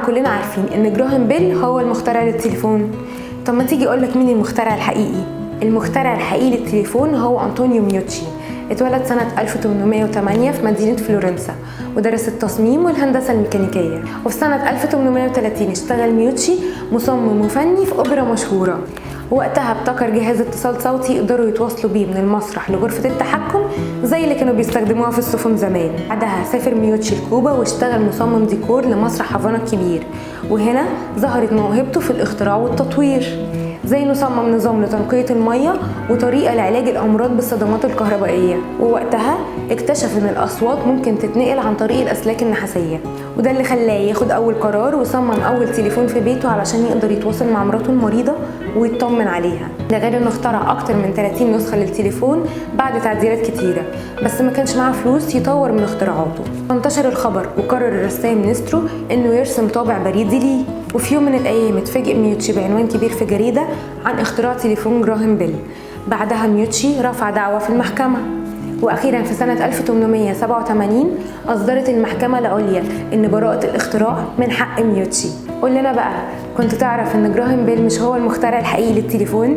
كلنا عارفين ان جراهام بيل هو المخترع للتليفون. طب ما تيجي اقولك مين المخترع الحقيقي. المخترع الحقيقي للتليفون هو أنطونيو ميوتشي. اتولد سنة 1808 في مدينة فلورنسا، ودرس التصميم والهندسة الميكانيكية. وفي سنة 1830 اشتغل ميوتشي مصمم وفني في أوبرا مشهورة. وقتها ابتكر جهاز اتصال صوتي يقدروا يتواصلوا بيه من المسرح لغرفة التحكم زي اللي كانوا بيستخدموها في السفن زمان. بعدها سافر ميوتشي لكوبا واشتغل مصمم ديكور لمسرح هافانا الكبير، وهنا ظهرت موهبته في الاختراع والتطوير، زي انه صمم نظام لتنقية المية وطريقة لعلاج الأمراض بالصدمات الكهربائية. ووقتها اكتشف ان الأصوات ممكن تتنقل عن طريق الأسلاك النحاسية، وده اللي خلاه ياخد أول قرار وصمم أول تليفون في بيته علشان يقدر يتواصل مع مراته المريضة ويطمن عليها. ده غير انه اخترع أكتر من 30 نسخة للتليفون بعد تعديلات كتيرة، بس ما كانش معاه فلوس يطور من اختراعاته. انتشر الخبر وقرر الرسام نسترو انه يرسم طابع بريدي ليه. وفي يوم من الايام اتفاجئ ميوتشي بعنوان كبير في جريدة عن اختراع تليفون جراهام بيل. بعدها ميوتشي رفع دعوى في المحكمة، واخيرا في سنة 1887 اصدرت المحكمة العليا ان براءة الاختراع من حق ميوتشي. قول لنا بقى، كنت تعرف ان جراهام بيل مش هو المخترع الحقيقي للتليفون؟